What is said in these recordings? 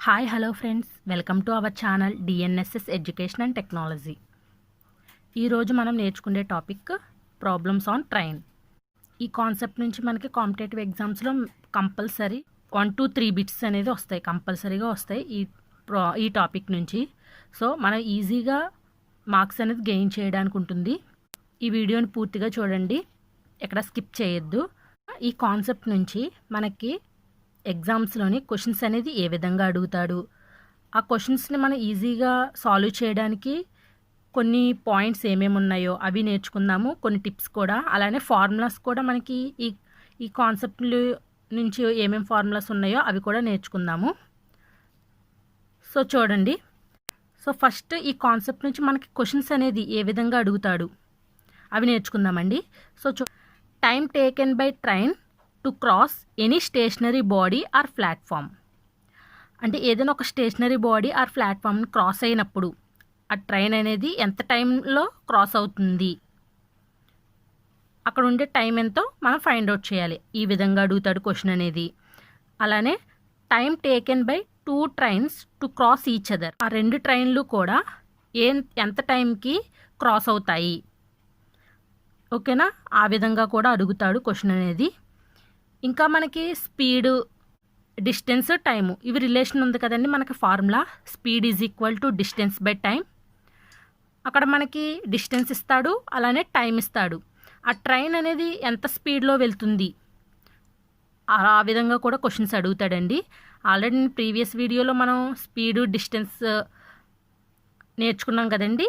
Hi hello friends, welcome to our channel DNSS education and technology. ఈరోజు మనం నేర్చుకునే topic problems on train. ఈ concept నుంచి మనకి కాంపిటేటివ్ ఎగ్జామ్స్లో కంపల్సరీ 1 to 3 బిట్స్ అనేది వస్తాయి, కంపల్సరీగా వస్తాయి ఈ టాపిక్ నుంచి. సో మనం ఈజీగా మార్క్స్ అనేది గెయిన్ చేయడానికి ఉంటుంది. ఈ వీడియోని పూర్తిగా చూడండి, ఎక్కడ స్కిప్ చేయొద్దు. ఈ కాన్సెప్ట్ నుంచి మనకి ఎగ్జామ్స్లోని క్వశ్చన్స్ అనేది ఏ విధంగా అడుగుతాడు, ఆ క్వశ్చన్స్ని మనం ఈజీగా సాల్వ్ చేయడానికి కొన్ని పాయింట్స్ ఏమేమి ఉన్నాయో అవి నేర్చుకుందాము, కొన్ని టిప్స్ కూడా, అలానే ఫార్ములాస్ కూడా మనకి ఈ కాన్సెప్ట్లు నుంచి ఏమేమి ఫార్ములాస్ ఉన్నాయో అవి కూడా నేర్చుకుందాము. సో చూడండి, సో ఫస్ట్ ఈ కాన్సెప్ట్ నుంచి మనకి క్వశ్చన్స్ అనేది ఏ విధంగా అడుగుతాడు అవి నేర్చుకుందామండి. So time taken by train to cross any stationary body or platform. అంటే ఏదైనా ఒక స్టేషనరీ బాడీ ఆర్ ప్లాట్ఫామ్ని క్రాస్ అయినప్పుడు ఆ ట్రైన్ అనేది ఎంత టైంలో క్రాస్ అవుతుంది, అక్కడ ఉండే టైం ఎంతో మనం ఫైండ్ అవుట్ చేయాలి. ఈ విధంగా అడుగుతాడు క్వశ్చన్ అనేది. అలానే time taken by 2 trains to cross each other. ఆ 2 ట్రైన్లు కూడా ఎంత టైంకి క్రాస్ అవుతాయి, ఓకేనా? ఆ విధంగా కూడా అడుగుతాడు క్వశ్చన్ అనేది. ఇంకా మనకి స్పీడ్, డిస్టెన్స్, టైము, ఇవి రిలేషన్ ఉంది కదండి మనకి formula. Speed is equal to distance by time. అక్కడ మనకి డిస్టెన్స్ ఇస్తాడు, అలానే టైం ఇస్తాడు. ఆ ట్రైన్ అనేది ఎంత స్పీడ్లో వెళ్తుంది, ఆ విధంగా కూడా క్వశ్చన్స్ అడుగుతాడండి. ఆల్రెడీ ప్రీవియస్ వీడియోలో మనం స్పీడు, డిస్టెన్స్ నేర్చుకున్నాం కదండి,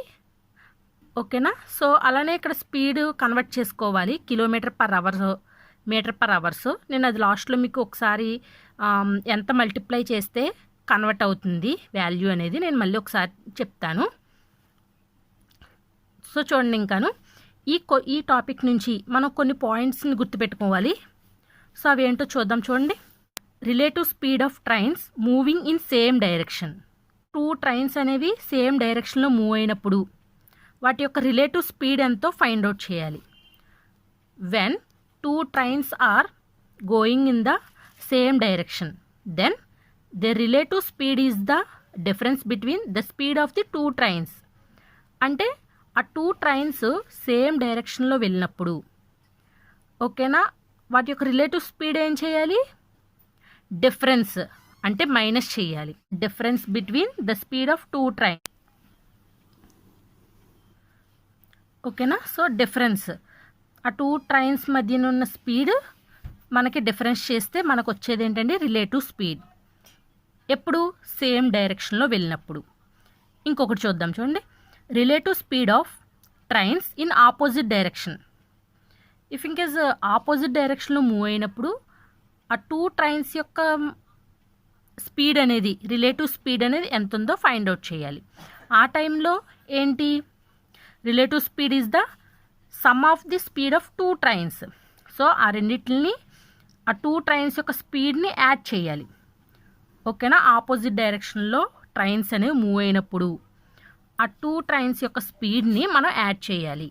ఓకేనా? సో అలానే ఇక్కడ స్పీడ్ కన్వర్ట్ చేసుకోవాలి kilometre per hour, metre per hours. నేను అది లాస్ట్లో మీకు ఒకసారి ఎంత మల్టిప్లై చేస్తే కన్వర్ట్ అవుతుంది వాల్యూ అనేది నేను మళ్ళీ ఒకసారి చెప్తాను. సో చూడండి, ఇంకాను ఈ టాపిక్ నుంచి మనం కొన్ని పాయింట్స్ని గుర్తుపెట్టుకోవాలి. సో అవి ఏంటో చూద్దాం. చూడండి, relative speed of trains moving in same direction. 2 trains అనేవి సేమ్ డైరెక్షన్లో మూవ్ అయినప్పుడు వాటి యొక్క రిలేటివ్ స్పీడ్ ఎంతో ఫైండ్ అవుట్ చేయాలి. When 2 trains are going in the same direction, then their relative speed is the difference between the speed of the 2 trains. అంటే ఆ 2 trains same డైరెక్షన్లో వెళ్ళినప్పుడు, ఓకేనా, వాటి యొక్క రిలేటివ్ స్పీడ్ ఏం చేయాలి? డిఫరెన్స్ అంటే మైనస్ చేయాలి. Difference between the speed of 2 trains, ఓకేనా? సో డిఫరెన్స్, ఆ 2 ట్రైన్స్ మధ్యన ఉన్న స్పీడ్ మనకి డిఫరెన్స్ చేస్తే మనకు వచ్చేది ఏంటంటే రిలేటివ్ స్పీడ్. ఎప్పుడు? సేమ్ డైరెక్షన్లో వెళ్ళినప్పుడు. ఇంకొకటి చూద్దాం. చూడండి, relative speed of trains in opposite direction. If in case opposite డైరెక్షన్లో మూవ్ అయినప్పుడు ఆ 2 ట్రైన్స్ యొక్క స్పీడ్ అనేది, రిలేటివ్ స్పీడ్ అనేది ఎంత ఉందో ఫైండ్ అవుట్ చేయాలి. ఆ టైంలో ఏంటి? Relative speed is the sum of the speed of 2 trains. So ఆ రెండింటిని, ఆ 2 ట్రైన్స్ యొక్క స్పీడ్ని యాడ్ చేయాలి, ఓకేనా? ఆపోజిట్ డైరెక్షన్లో ట్రైన్స్ అనేవి మూవ్ అయినప్పుడు ఆ 2 ట్రైన్స్ యొక్క స్పీడ్ని మనం యాడ్ చేయాలి,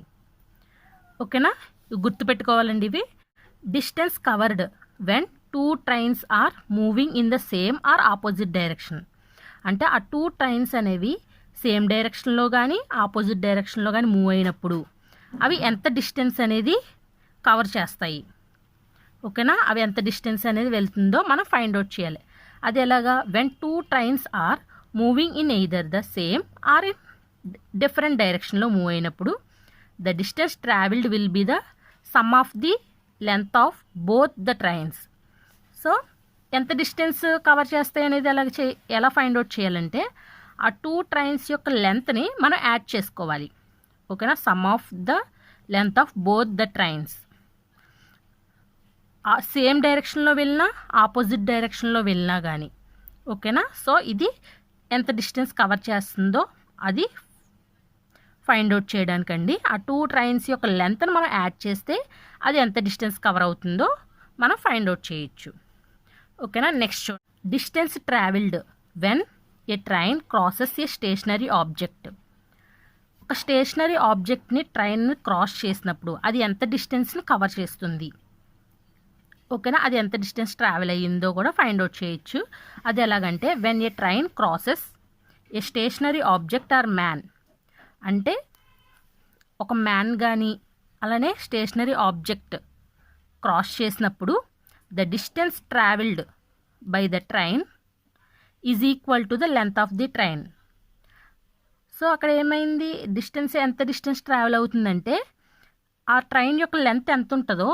ఓకేనా? గుర్తుపెట్టుకోవాలండి ఇవి. Distance covered when 2 trains are moving in the same or opposite direction. అంటే ఆ 2 ట్రైన్స్ అనేవి సేమ్ డైరెక్షన్లో కానీ ఆపోజిట్ డైరెక్షన్లో కానీ మూవ్ అయినప్పుడు అవి ఎంత డిస్టెన్స్ అనేది కవర్ చేస్తాయి, ఓకేనా? అవి ఎంత డిస్టెన్స్ అనేది వెళ్తుందో మనం ఫైండ్ అవుట్ చేయాలి. అది ఎలాగా? When 2 trains are moving in either the same or in different డైరెక్షన్లో మూవ్ అయినప్పుడు the distance travelled will be the sum of the length of both the trains. So ఎంత డిస్టెన్స్ కవర్ చేస్తాయి అనేది ఎలా find out చేయాలంటే ఆ 2 trains యొక్క లెంత్ని మనం యాడ్ చేసుకోవాలి, ఓకేనా? Some of the length of both the trains. Same డైరెక్షన్లో వెళ్ళినా ఆపోజిట్ డైరెక్షన్లో వెళ్ళినా కానీ, ఓకేనా? సో ఇది ఎంత డిస్టెన్స్ కవర్ చేస్తుందో అది ఫైండ్ అవుట్ చేయడానికండి. ఆ 2 ట్రైన్స్ యొక్క లెంత్ని మనం యాడ్ చేస్తే అది ఎంత డిస్టెన్స్ కవర్ అవుతుందో మనం ఫైండ్ అవుట్ చేయొచ్చు, ఓకేనా? Next, distance travelled when a train crosses a stationary object. ఒక స్టేషనరీ ఆబ్జెక్ట్ని ట్రైన్ క్రాస్ చేసినప్పుడు అది ఎంత డిస్టెన్స్ని కవర్ చేస్తుంది, ఓకేనా, అది ఎంత డిస్టెన్స్ ట్రావెల్ అయ్యిందో కూడా ఫైండ్ అవుట్ చేయొచ్చు. అది ఎలాగంటే when a train crosses a stationary object or man, అంటే ఒక మ్యాన్ కానీ అలానే స్టేషనరీ ఆబ్జెక్ట్ క్రాస్ చేసినప్పుడు the distance travelled by the train is equal to the length of the train. So అక్కడ ఏమైంది, ఎంత డిస్టెన్స్ ట్రావెల్ అవుతుందంటే ఆ ట్రైన్ యొక్క లెంత్ ఎంత ఉంటుందో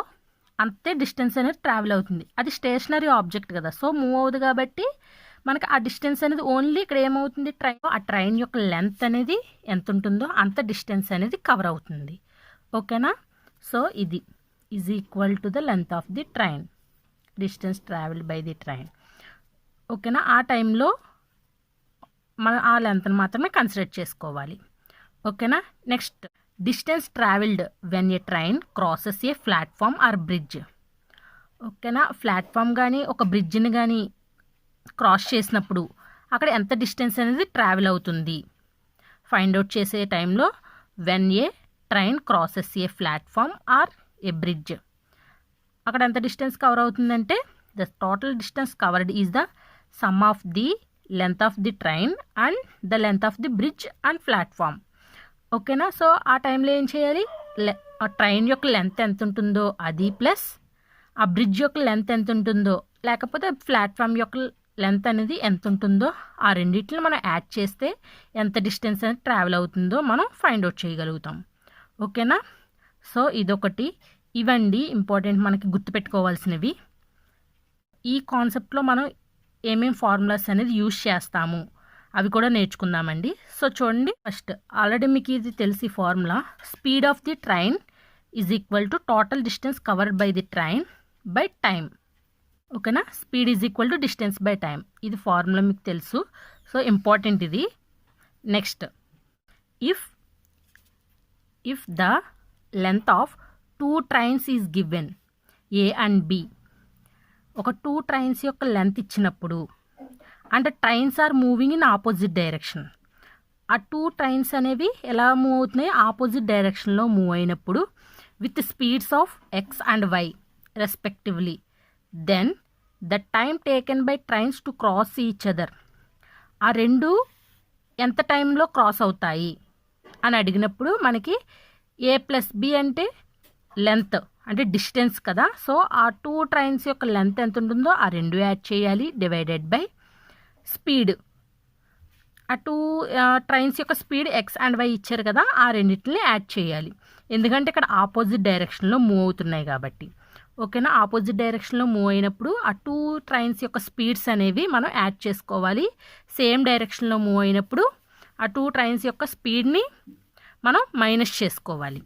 అంతే డిస్టెన్స్ అనేది ట్రావెల్ అవుతుంది. అది స్టేషనరీ ఆబ్జెక్ట్ కదా, సో మూవ్ అవుతుంది కాబట్టి మనకి ఆ డిస్టెన్స్ అనేది ఓన్లీ ఇక్కడ ఏమవుతుంది, ఆ ట్రైన్ యొక్క లెంత్ అనేది ఎంత ఉంటుందో అంత డిస్టెన్స్ అనేది కవర్ అవుతుంది. ఓకేనా, సో ఇది is equal to the length of the train, distance travelled by the train. ఓకేనా, ఆ టైంలో మనం ఆ లెంత్ని మాత్రమే కన్సిడర్ చేసుకోవాలి. ఓకేనా, next distance travelled when a train crosses a platform or bridge. ఓకేనా, ప్లాట్ఫామ్ కానీ ఒక బ్రిడ్జ్ని కానీ క్రాస్ చేసినప్పుడు అక్కడ ఎంత డిస్టెన్స్ అనేది ట్రావెల్ అవుతుంది ఫైండ్ అవుట్ చేసే టైంలో when a train crosses a platform or a bridge, అక్కడ ఎంత డిస్టెన్స్ కవర్ అవుతుందంటే the total distance covered is the sum of the length of the train and the length of the bridge and platform. ఓకేనా, so ఆ టైంలో ఏం చేయాలి, ఆ train యొక్క లెంత్ ఎంత ఉంటుందో అది ప్లస్ ఆ బ్రిడ్జ్ యొక్క లెంత్ ఎంత ఉంటుందో లేకపోతే ప్లాట్ఫామ్ యొక్క లెంత్ అనేది ఎంత ఉంటుందో ఆ రెండింటిని మనం యాడ్ చేస్తే ఎంత డిస్టెన్స్ అనేది ట్రావెల్ అవుతుందో మనం ఫైండ్ అవుట్ చేయగలుగుతాం. ఓకేనా, సో ఇదొకటి. ఇవండి ఇంపార్టెంట్ మనకి గుర్తుపెట్టుకోవాల్సినవి. ఈ కాన్సెప్ట్లో మనం ఏమేం ఫార్ములాస్ అనేది యూజ్ చేస్తాము అవి కూడా నేర్చుకుందామండి. సో చూడండి, ఫస్ట్ ఆల్రెడీ మీకు ఇది తెలిసి formula speed of the train is equal to total distance covered by the train by time. ఓకేనా, speed is equal to distance by time, ఇది ఫార్ములా మీకు తెలుసు. సో ఇంపార్టెంట్ ఇది. Next if the length of 2 trains is given A and B, ఒక 2 trains యొక్క length ఇచ్చినప్పుడు అంటే trains are moving in opposite direction, ఆ 2 ట్రైన్స్ అనేవి ఎలా మూవ్ అవుతున్నాయి, ఆపోజిట్ డైరెక్షన్లో మూవ్ అయినప్పుడు with speeds of x and y respectively, then the time taken by trains to cross each other, ఆ రెండు ఎంత టైంలో క్రాస్ అవుతాయి అని అడిగినప్పుడు మనకి ఏ ప్లస్ బి అంటే లెంత్ అంటే డిస్టెన్స్ కదా, సో ఆ 2 ట్రైన్స్ యొక్క లెంత్ ఎంత ఉంటుందో ఆ రెండు యాడ్ చేయాలి డివైడెడ్ బై స్పీడ్, ఆ 2 ట్రైన్స్ యొక్క స్పీడ్ ఎక్స్ అండ్ వై ఇచ్చారు కదా, ఆ రెండింటిని యాడ్ చేయాలి. ఎందుకంటే ఇక్కడ ఆపోజిట్ డైరెక్షన్లో మూవ్ అవుతున్నాయి కాబట్టి. ఓకేనా, ఆపోజిట్ డైరెక్షన్లో మూవ్ అయినప్పుడు ఆ 2 ట్రైన్స్ యొక్క స్పీడ్స్ అనేవి మనం యాడ్ చేసుకోవాలి. సేమ్ డైరెక్షన్లో మూవ్ అయినప్పుడు ఆ 2 ట్రైన్స్ యొక్క స్పీడ్ని మనం మైనస్ చేసుకోవాలి.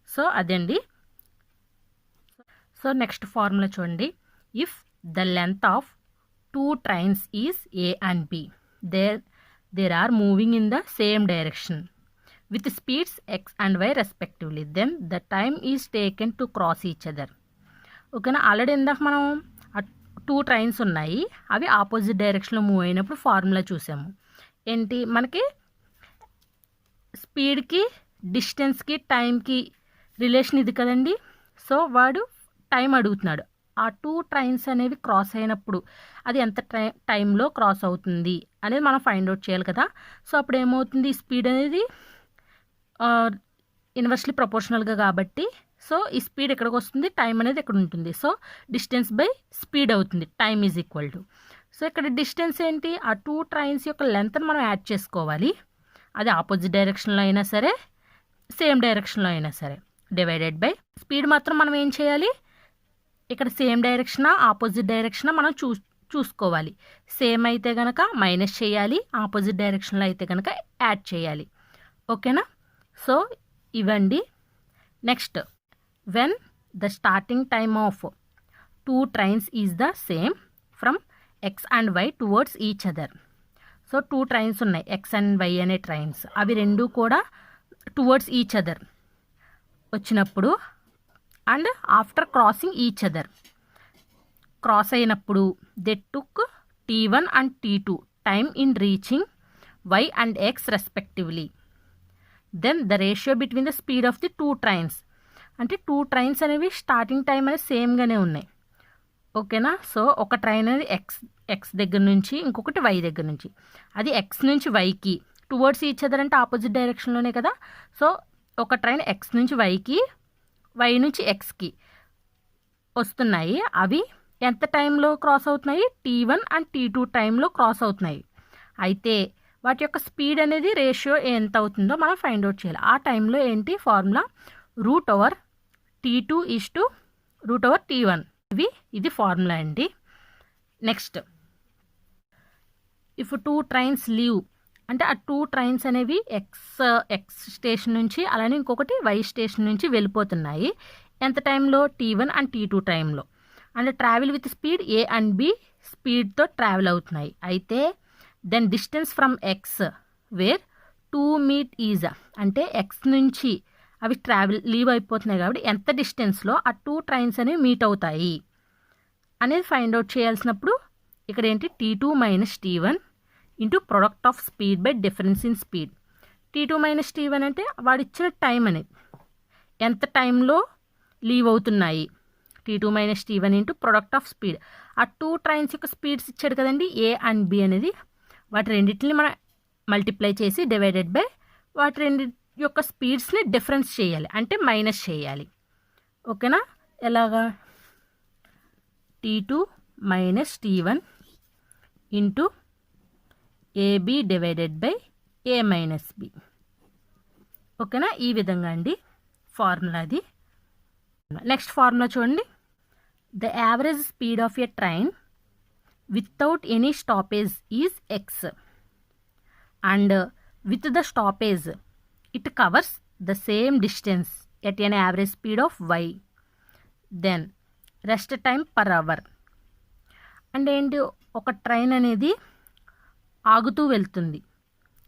సో అదండి. సో నెక్స్ట్ ఫార్ములా చూడండి, if the length of 2 trains is A and B, there are moving in the same direction with speeds x and y respectively, then the time is taken to cross each other. ఓకేనా, already ఇందాక మనం 2 trains ఉన్నాయి, అవి opposite డైరెక్షన్లో move అయినప్పుడు formula చూసాము. ఏంటి, మనకి స్పీడ్కి డిస్టెన్స్కి టైంకి రిలేషన్ ఇది కదండి. సో వాడు టైం అడుగుతున్నాడు, ఆ 2 ట్రైన్స్ అనేవి క్రాస్ అయినప్పుడు అది ఎంత టైంలో క్రాస్ అవుతుంది అనేది మనం ఫైండ్ అవుట్ చేయాలి కదా. సో అప్పుడు ఏమవుతుంది, స్పీడ్ అనేది ఇన్వర్స్లీ ప్రపోర్షనల్గా కాబట్టి సో ఈ స్పీడ్ ఎక్కడికి వస్తుంది, టైం అనేది ఎక్కడ ఉంటుంది, సో డిస్టెన్స్ బై స్పీడ్ అవుతుంది, time is equal to. So ఇక్కడ డిస్టెన్స్ ఏంటి, ఆ 2 ట్రైన్స్ యొక్క లెంత్ని మనం యాడ్ చేసుకోవాలి, అది ఆపోజిట్ డైరెక్షన్లో అయినా సరే సేమ్ డైరెక్షన్లో అయినా సరే, డివైడెడ్ బై స్పీడ్ మాత్రం మనం ఏం చేయాలి, ఇక్కడ సేమ్ డైరెక్షనా ఆపోజిట్ డైరెక్షనా మనం చూసుకోవాలి. సేమ్ అయితే కనుక మైనస్ చేయాలి, ఆపోజిట్ డైరెక్షన్లో అయితే కనుక యాడ్ చేయాలి. ఓకేనా, సో ఇవండి. Next, when the starting time of 2 trains is the same from X and Y towards each other. So 2 trains ఉన్నాయి, ఎక్స్ అండ్ వై అనే ట్రైన్స్, అవి రెండు కూడా టువర్డ్స్ ఈచ్ అదర్ వచ్చినప్పుడు and after crossing each other, cross అయినప్పుడు they took T1 and T2 time in reaching y and x respectively, then the ratio between the speed of the 2 trains, అంటే 2 trains అనేవి starting time అనేది సేమ్గానే ఉన్నాయి. ఓకేనా. So ఒక train అనేది X దగ్గర నుంచి, ఇంకొకటి వై దగ్గర నుంచి. అది ఎక్స్ నుంచి వైకి టువర్డ్స్ ఈచ్ అదర్ అంటే ఆపోజిట్ డైరెక్షన్లోనే కదా. సో ఒక ట్రైన్ ఎక్స్ నుంచి వైకి, వై నుంచి ఎక్స్కి వస్తున్నాయి. అవి ఎంత టైంలో క్రాస్ అవుతున్నాయి? T1 అండ్ T2 టైంలో క్రాస్ అవుతున్నాయి. అయితే వాటి యొక్క స్పీడ్ అనేది రేషియో ఎంత అవుతుందో మనం ఫైండ్ అవుట్ చేయాలి. ఆ టైంలో ఏంటి ఫార్ములా? √T2 √T1. ఇది ఫార్ములా అండి. నెక్స్ట్, ఇఫ్ 2 ట్రైన్స్ లీవ్ అంటే ఆ 2 ట్రైన్స్ అనేవి ఎక్స్ స్టేషన్ నుంచి, అలానే ఇంకొకటి వై స్టేషన్ నుంచి వెళ్ళిపోతున్నాయి. ఎంత టైంలో? T1 అండ్ T2 టైంలో. And travel with speed A and B స్పీడ్తో ట్రావెల్ అవుతున్నాయి. అయితే then distance from X where 2 meet is అంటే ఎక్స్ నుంచి అవి లీవ్ అయిపోతున్నాయి కాబట్టి ఎంత డిస్టెన్స్లో ఆ 2 ట్రైన్స్ అనేవి మీట్ అవుతాయి అనేది ఫైండ్ అవుట్ చేయాల్సినప్పుడు ఇక్కడ ఏంటి? T2 minus T1 into product of speed by difference in speed. T2 minus T1 అంటే వాడిచ్చిన టైం అనేది ఎంత టైంలో లీవ్ అవుతున్నాయి. T2 minus T1 into product of speed. ఆ 2 ట్రైన్స్ యొక్క స్పీడ్స్ ఇచ్చాడు కదండి, A అండ్ B అనేది. వాటి రెండింటిని మనం మల్టిప్లై చేసి డివైడెడ్ బై వాటి రెండు యొక్క స్పీడ్స్ని డిఫరెన్స్ చేయాలి, అంటే మైనస్ చేయాలి. ఓకేనా. ఎలాగా? T2 minus T1 into AB divided by A minus B. ఓకేనా. ఈ విధంగా అండి ఫార్ములా అది. నెక్స్ట్ ఫార్ములా చూడండి. The average speed of a train without any stoppage is x and with the stoppage it covers the same distance at an average speed of y. Then rest time per hour. అంటే ఏంటి? ఒక train అనేది ఆగుతూ వెళ్తుంది,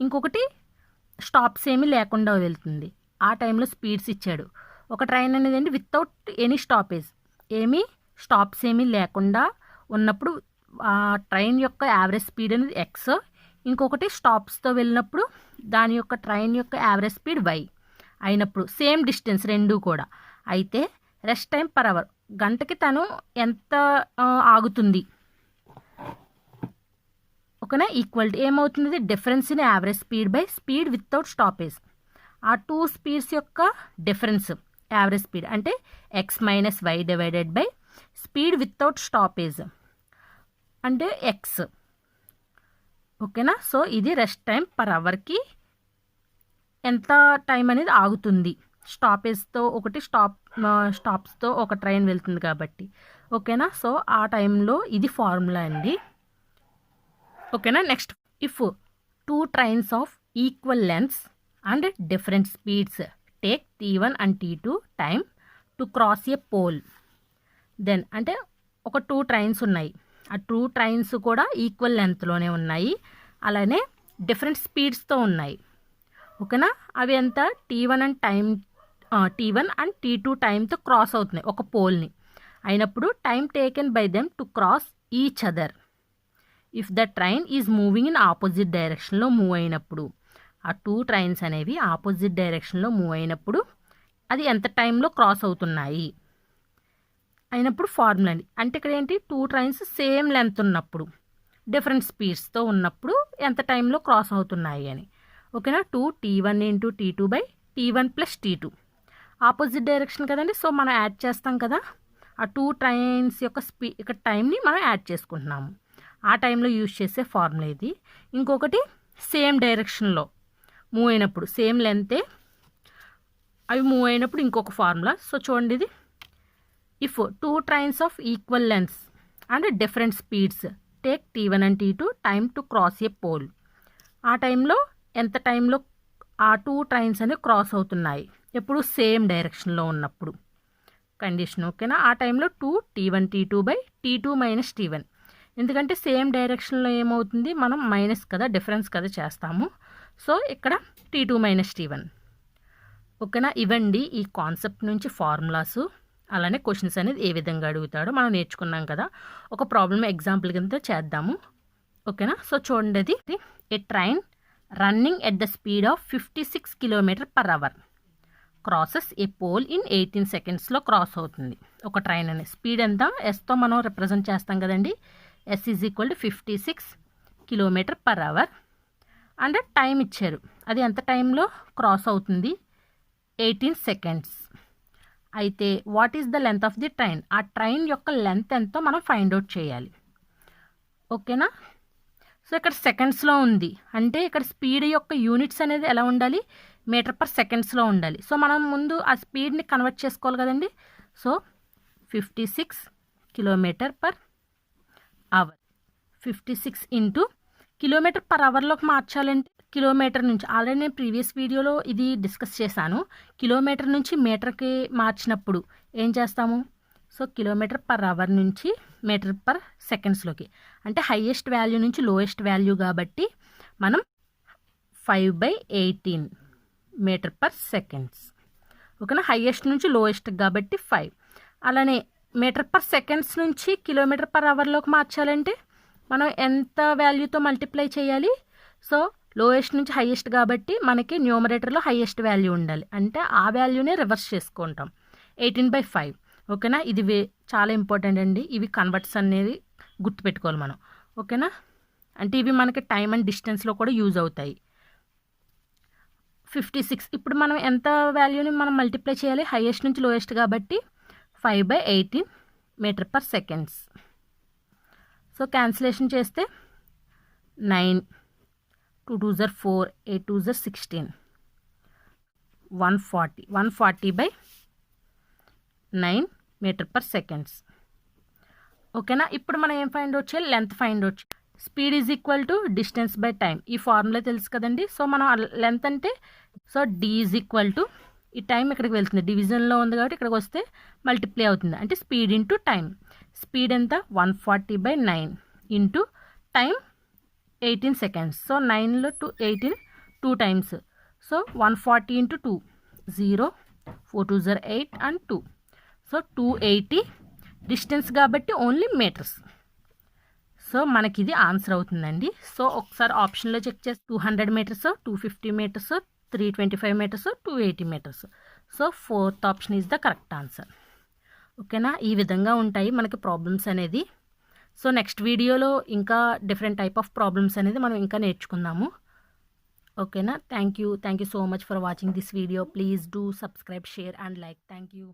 ఇంకొకటి stops ఏమీ లేకుండా వెళ్తుంది. ఆ టైంలో స్పీడ్స్ ఇచ్చాడు. ఒక ట్రైన్ అనేది ఏంటి? వితౌట్ ఎనీ స్టాపేజ్, స్టాప్స్ ఏమీ లేకుండా ఉన్నప్పుడు ఆ ట్రైన్ యొక్క యావరేజ్ స్పీడ్ అనేది ఎక్స్, ఇంకొకటి స్టాప్స్తో వెళ్ళినప్పుడు దాని యొక్క ట్రైన్ యొక్క యావరేజ్ స్పీడ్ వై అయినప్పుడు సేమ్ డిస్టెన్స్ రెండు కూడా. అయితే రెస్ట్ టైం పర్ అవర్, గంటకి తను ఎంత ఆగుతుంది. ఓకేనా. ఈక్వల్ టు ఏమవుతుంది? Difference in average speed by speed without stoppage. ఆ 2 స్పీడ్స్ యొక్క డిఫరెన్స్ యావరేజ్ స్పీడ్ అంటే x minus y divided by speed without stoppage అంటే ఎక్స్. ఓకేనా. సో ఇది రెస్ట్ టైం పర్ అవర్కి ఎంత టైం అనేది ఆగుతుంది. స్టాపేజ్తో ఒకటి స్టాప్స్తో ఒక ట్రైన్ వెళ్తుంది కాబట్టి. ఓకేనా. సో ఆ టైంలో ఇది ఫార్ములా అండి. ఓకేనా. Next, if 2 trains of equal lengths and different speeds take T1 and T2 time to cross a pole. Then అంటే ఒక 2 ట్రైన్స్ ఉన్నాయి, ఆ 2 ట్రైన్స్ కూడా ఈక్వల్ లెంత్లోనే ఉన్నాయి, అలానే డిఫరెంట్ స్పీడ్స్తో ఉన్నాయి. ఓకేనా. అవి ఎంత? T1 అండ్ T2 టైంతో క్రాస్ అవుతున్నాయి ఒక పోల్ని. అయినప్పుడు time taken by them to cross each other if the train is moving in opposite డైరెక్షన్లో మూవ్ అయినప్పుడు. ఆ 2 ట్రైన్స్ అనేవి ఆపోజిట్ డైరెక్షన్లో మూవ్ అయినప్పుడు అది ఎంత టైంలో క్రాస్ అవుతున్నాయి అయినప్పుడు ఫార్ములా అండి. అంటే ఇక్కడ ఏంటి? 2 ట్రైన్స్ సేమ్ లెంత్ ఉన్నప్పుడు, డిఫరెంట్ స్పీడ్స్తో ఉన్నప్పుడు ఎంత టైంలో క్రాస్ అవుతున్నాయి అని. ఓకేనా. 2T1 into T2 by T1 plus T2. Opposite direction కదండి, సో మనం యాడ్ చేస్తాం కదా. ఆ 2 ట్రైన్స్ యొక్క ఇక్కడ టైంని మనం యాడ్ చేసుకుంటున్నాము. ఆ టైంలో యూజ్ చేసే ఫార్ములా ఇది. ఇంకొకటి సేమ్ డైరెక్షన్లో మూవ్ అయినప్పుడు, సేమ్ లెంతే అవి మూవ్ అయినప్పుడు ఇంకొక ఫార్ములా. సో చూడండి, ఇది if 2 trains of equal lengths and different speeds take T1 and T2 time to cross a pole. ఆ టైంలో ఎంత టైంలో ఆ 2 ట్రైన్స్ అనేవి క్రాస్ అవుతున్నాయి ఎప్పుడు? సేమ్ డైరెక్షన్లో ఉన్నప్పుడు కండిషన్. ఓకేనా. ఆ టైంలో 2T1 T2 by T2 minus T1. ఎందుకంటే సేమ్ డైరెక్షన్లో ఏమవుతుంది? మనం మైనస్ కదా, డిఫరెన్స్ కదా చేస్తాము. సో ఇక్కడ T2 మైనస్ T1. ఓకేనా. ఇవ్వండి ఈ కాన్సెప్ట్ నుంచి ఫార్ములాసు, అలానే క్వశ్చన్స్ అనేది ఏ విధంగా అడుగుతాడో మనం నేర్చుకున్నాం కదా. ఒక ప్రాబ్లమ్ ఎగ్జాంపుల్ కింద చేద్దాము. ఓకేనా. సో చూడండి, అది a train running at the speed of 56 km/h crosses a pole in 18 సెకండ్స్లో క్రాస్ అవుతుంది ఒక ట్రైన్ అని. స్పీడ్ ఎంత? ఎస్తో మనం రిప్రజెంట్ చేస్తాం కదండి. S is equal to 56 km/h. And time ఇచ్చారు, అది ఎంత టైంలో క్రాస్ అవుతుంది? 18 సెకండ్స్. అయితే what is the length of the train? ఆ ట్రైన్ యొక్క లెంత్ ఎంతో మనం ఫైండ్ అవుట్ చేయాలి. ఓకేనా? సో ఇక్కడ సెకండ్స్లో ఉంది అంటే ఇక్కడ స్పీడ్ యొక్క యూనిట్స్ అనేది ఎలా ఉండాలి? మీటర్/సెకండ్స్లో ఉండాలి. సో మనం ముందు ఆ స్పీడ్ని కన్వర్ట్ చేసుకోవాలి కదండి. So 56 km/h. 56 ఇంటూ km/hలోకి మార్చాలంటే కిలోమీటర్ నుంచి, ఆల్రెడీ నేను ప్రీవియస్ వీడియోలో ఇది డిస్కస్ చేశాను. కిలోమీటర్ నుంచి మీటర్కి మార్చినప్పుడు ఏం చేస్తాము? సో km/h నుంచి మీటర్/సెకండ్స్లోకి, అంటే హైయెస్ట్ వాల్యూ నుంచి లోయెస్ట్ వాల్యూ కాబట్టి మనం 5/18 మీటర్/సెకండ్స్. ఓకేనా? హైయెస్ట్ నుంచి లోయెస్ట్ కాబట్టి 5. అలానే మీటర్/సెకండ్స్ నుంచి km/hలోకి మార్చాలంటే మనం ఎంత వాల్యూతో మల్టిప్లై చేయాలి? సో లోయెస్ట్ నుంచి హైయెస్ట్ కాబట్టి మనకి న్యూమరేటర్లో హైయెస్ట్ వాల్యూ ఉండాలి, అంటే ఆ వాల్యూనే రివర్స్ చేసుకుంటాం. 18/5. ఓకేనా? ఇది చాలా ఇంపార్టెంట్ అండి. ఇవి కన్వర్ట్స్ అనేది గుర్తుపెట్టుకోవాలి మనం. ఓకేనా? అంటే ఇవి మనకి టైం అండ్ డిస్టెన్స్లో కూడా యూజ్ అవుతాయి. 56. ఇప్పుడు మనం ఎంత వాల్యూని మనం మల్టిప్లై చేయాలి? హైయెస్ట్ నుంచి లోయెస్ట్ కాబట్టి 5/18 మీటర్/సెకండ్స్. సో క్యాన్సిలేషన్ చేస్తే 9, 2 2s are 4, 8 2s are 16, 140/9 మీటర్/సెకండ్స్. ఓకేనా? ఇప్పుడు మనం ఏం ఫైండ్ అవుట్ చేయాలి? Length find out. Speed is equal to distance by time. ఈ ఫార్ములా తెలుసు కదండి. సో మనం లెంత్ అంటే so d is equal to, ఈ టైం ఇక్కడికి వెళ్తుంది, డివిజన్లో ఉంది కాబట్టి ఇక్కడికి వస్తే మల్టిప్లై అవుతుంది, అంటే స్పీడ్ ఇంటూ టైం. స్పీడ్ ఎంత? 140/9 ఇంటూ టైం 18 సెకండ్స్. సో 9లో 18 2 times. So 140 into 2 0, 4 2s are 8 and 2. So 280 distance కాబట్టి ఓన్లీ మీటర్స్. సో మనకి ఇది ఆన్సర్ అవుతుందండి. సో ఒకసారి ఆప్షన్లో చెక్ చేసి 200 metres, 250 metres, 325 metres, 280 metres. So 4th option is the correct answer. ఓకేనా? ఈ విధంగా ఉంటాయి మనకి ప్రాబ్లమ్స్ అనేది. సో నెక్స్ట్ వీడియోలో ఇంకా డిఫరెంట్ టైప్ ఆఫ్ ప్రాబ్లమ్స్ అనేది మనం ఇంకా నేర్చుకుందాము. ఓకేనా? Thank you so much for watching this video. Please do subscribe, share and like. Thank you.